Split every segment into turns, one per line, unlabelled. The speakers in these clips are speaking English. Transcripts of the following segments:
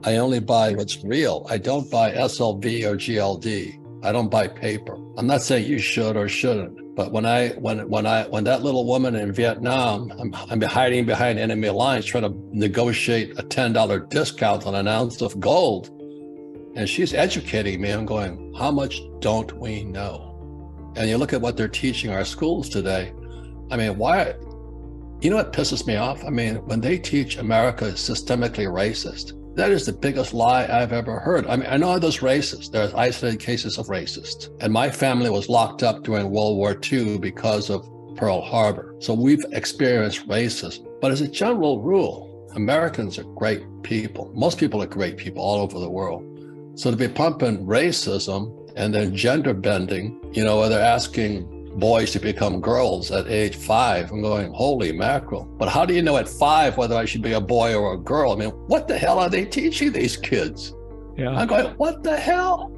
I only buy what's real. I don't buy SLV or GLD. I don't buy paper. I'm not saying you should or shouldn't, but when that little woman in Vietnam, I'm hiding behind enemy lines trying to negotiate a $10 discount on an ounce of gold, and she's educating me. I'm going, how much don't we know? And you look at what they're teaching our schools today. I mean, why? You know what pisses me off? I mean, when they teach America is systemically racist, that is the biggest lie I've ever heard. I mean, I know there's racists. There's isolated cases of racists. And my family was locked up during World War II because of Pearl Harbor. So we've experienced racism. But as a general rule, Americans are great people. Most people are great people all over the world. So to be pumping racism and then gender bending, where they're asking boys to become girls at age 5. I'm going, holy mackerel. But how do you know at 5 whether I should be a boy or a girl? I mean, what the hell are they teaching these kids?
Yeah.
I'm going, what the hell?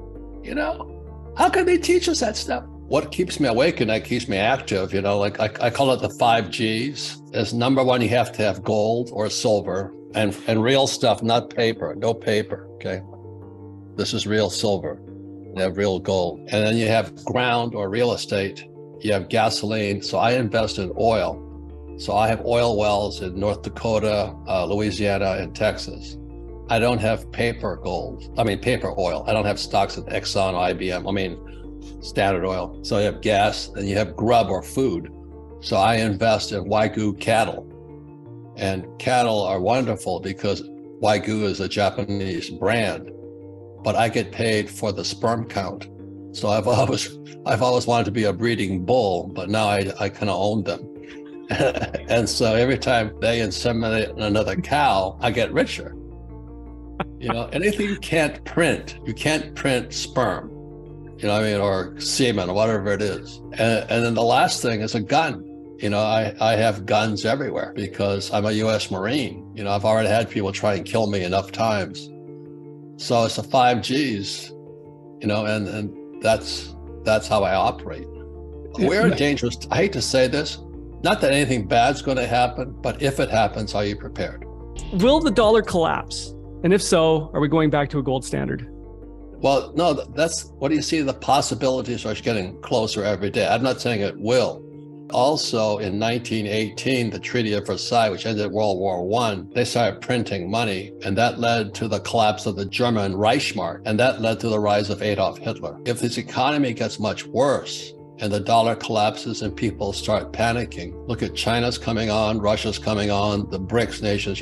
How can they teach us that stuff? What keeps me awake and that keeps me active, like I call it the 5 Gs. As number one, you have to have gold or silver and real stuff, not paper, no paper, okay? This is real silver. You have real gold. And then you have ground or real estate. You have gasoline. So I invest in oil. So I have oil wells in North Dakota, Louisiana, and Texas. I don't have paper oil. I don't have stocks in Exxon, IBM, Standard Oil. So you have gas and you have grub or food. So I invest in Wagyu cattle. And cattle are wonderful because Wagyu is a Japanese brand, but I get paid for the sperm count. So I've always wanted to be a breeding bull, but now I kind of own them. And so every time they inseminate another cow, I get richer. Anything you can't print sperm, or semen or whatever it is. And then the last thing is a gun. I have guns everywhere because I'm a U.S. Marine. I've already had people try and kill me enough times. So it's the 5 Gs, and that's how I operate. We're dangerous. I hate to say this, not that anything bad's going to happen, but if it happens, are you prepared?
Will the dollar collapse? And if so, are we going back to a gold standard?
Well, no, what do you see? The possibilities are getting closer every day. I'm not saying it will. Also, in 1918, the Treaty of Versailles, which ended World War I, they started printing money, and that led to the collapse of the German Reichsmark, and that led to the rise of Adolf Hitler. If this economy gets much worse and the dollar collapses and people start panicking, look at China's coming on, Russia's coming on, the BRICS nations,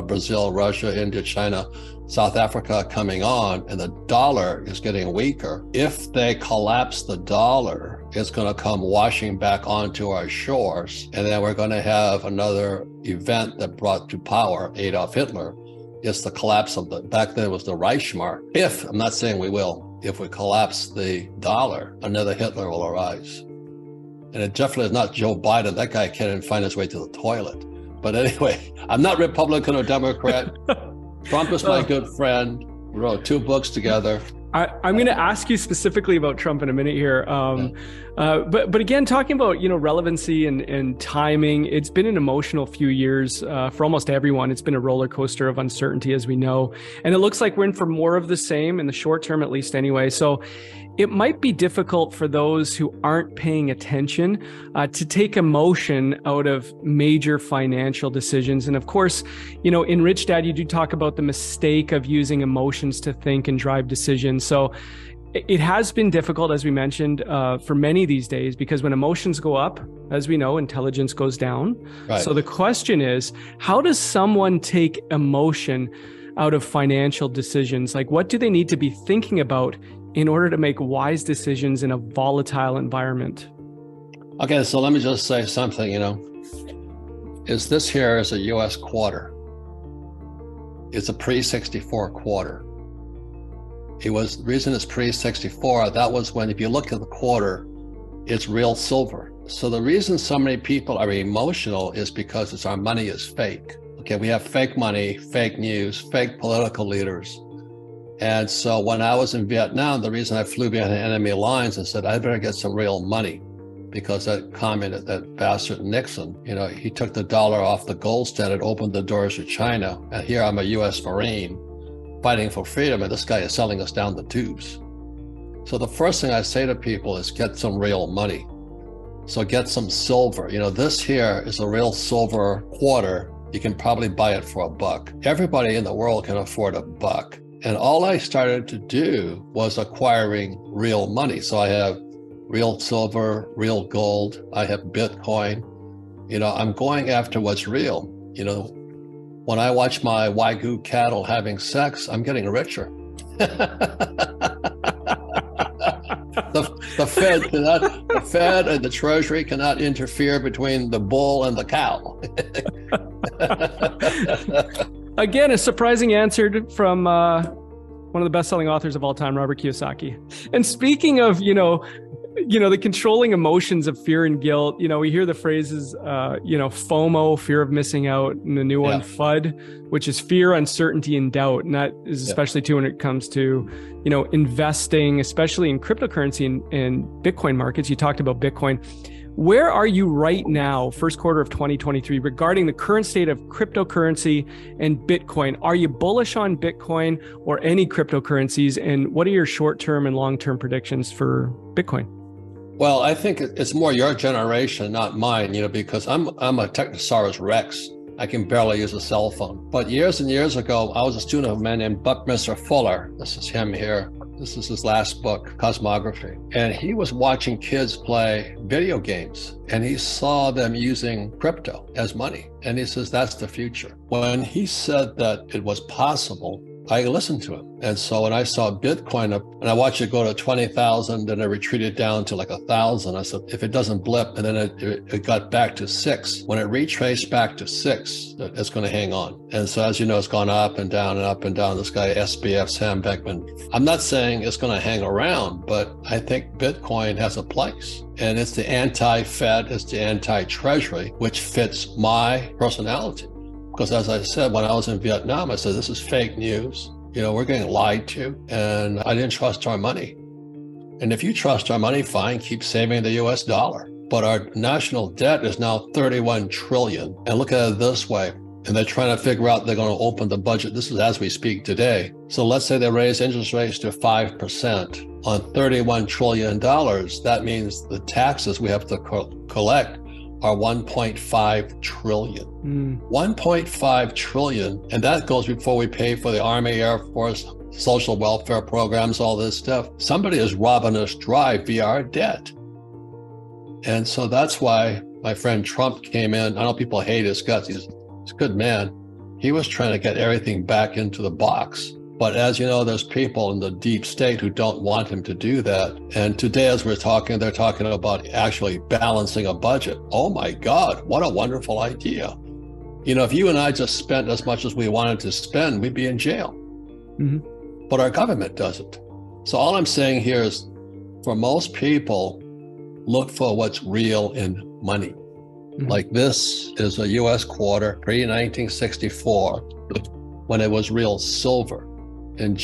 Brazil, Russia, India, China, South Africa coming on, and the dollar is getting weaker. If they collapse the dollar, it's going to come washing back onto our shores. And then we're going to have another event that brought to power Adolf Hitler. It's the collapse of back then it was the Reichsmark. I'm not saying we will, if we collapse the dollar, another Hitler will arise. And it definitely is not Joe Biden. That guy can't even find his way to the toilet. But anyway, I'm not Republican or Democrat. Trump is my good friend. We wrote 2 books together.
I'm going to ask you specifically about Trump in a minute here. But again, talking about, relevancy and timing, it's been an emotional few years for almost everyone. It's been a roller coaster of uncertainty, as we know. And it looks like we're in for more of the same in the short term, at least anyway. So it might be difficult for those who aren't paying attention to take emotion out of major financial decisions. And of course, in Rich Dad, you do talk about the mistake of using emotions to think and drive decisions. So it has been difficult, as we mentioned, for many these days, because when emotions go up, as we know, intelligence goes down. Right. So the question is, how does someone take emotion out of financial decisions? Like, what do they need to be thinking about in order to make wise decisions in a volatile environment?
Okay, so let me just say something, is this here is a US quarter. It's a pre-64 quarter. The reason it's pre-64, that was when, if you look at the quarter, it's real silver. So the reason so many people are emotional is because our money is fake. Okay, we have fake money, fake news, fake political leaders. And so when I was in Vietnam, the reason I flew behind enemy lines and said, I better get some real money, because that bastard Nixon, he took the dollar off the gold standard, opened the doors to China. And here I'm a US Marine. fighting for freedom, and this guy is selling us down the tubes. So the first thing I say to people is get some real money. So get some silver. You know, this here is a real silver quarter. You can probably buy it for $1. Everybody in the world can afford $1. And all I started to do was acquiring real money. So I have real silver, real gold. I have Bitcoin. You know, I'm going after what's real. You know, when I watch my Wagyu cattle having sex, I'm getting richer. The Fed and the Treasury cannot interfere between the bull and the cow.
Again, a surprising answer from one of the best-selling authors of all time, Robert Kiyosaki. And speaking of, the controlling emotions of fear and guilt, we hear the phrases, FOMO, fear of missing out, and the new one, FUD, which is fear, uncertainty, and doubt. And that is especially too when it comes to, investing, especially in cryptocurrency and Bitcoin markets. You talked about Bitcoin. Where are you right now, first quarter of 2023, regarding the current state of cryptocurrency and Bitcoin? Are you bullish on Bitcoin or any cryptocurrencies? And what are your short-term and long-term predictions for Bitcoin?
Well, I think it's more your generation, not mine, because I'm a Technosaurus Rex. I can barely use a cell phone. But years and years ago, I was a student of a man named Buckminster Fuller. This is him here. This is his last book, Cosmography. And he was watching kids play video games, and he saw them using crypto as money. And he says, that's the future. When he said that it was possible, I listened to him. And so when I saw Bitcoin up, and I watched it go to 20,000, then it retreated down to like 1,000. I said, if it doesn't blip, and then it got back to 6. When it retraced back to 6, it's going to hang on. And so as you know, it's gone up and down and up and down. This guy, SBF, Sam Beckman. I'm not saying it's going to hang around, but I think Bitcoin has a place. And it's the anti-Fed, it's the anti-Treasury, which fits my personality. Because as I said, when I was in Vietnam, I said, this is fake news. We're getting lied to, and I didn't trust our money. And if you trust our money, fine, keep saving the US dollar. But our national debt is now 31 trillion. And look at it this way. And they're trying to figure out they're going to open the budget. This is as we speak today. So let's say they raise interest rates to 5% on $31 trillion. That means the taxes we have to collect are 1.5 trillion. 1.5 trillion, and that goes before we pay for the Army, Air Force, social welfare programs, all this stuff. Somebody is robbing us dry via our debt. And so that's why my friend Trump came in. I know people hate his guts. He's a good man. He was trying to get everything back into the box. But as you know, there's people in the deep state who don't want him to do that. And today, as we're talking, they're talking about actually balancing a budget. Oh my God, what a wonderful idea. If you and I just spent as much as we wanted to spend, we'd be in jail. Mm-hmm. But our government doesn't. So all I'm saying here is, for most people, look for what's real in money. Mm-hmm. Like this is a US quarter, pre-1964, when it was real silver. And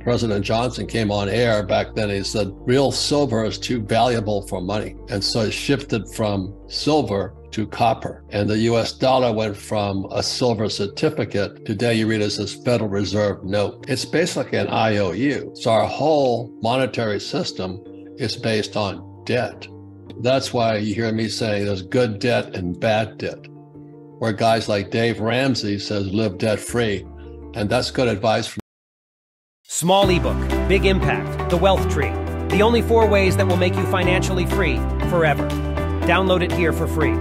President Johnson came on air back then. He said, real silver is too valuable for money. And so it shifted from silver to copper. And the US dollar went from a silver certificate. Today you read it as Federal Reserve note. It's basically an IOU. So our whole monetary system is based on debt. That's why you hear me saying there's good debt and bad debt, where guys like Dave Ramsey says live debt free. And that's good advice from
Small ebook, big impact, The Wealth Tree. The only 4 ways that will make you financially free forever. Download it here for free.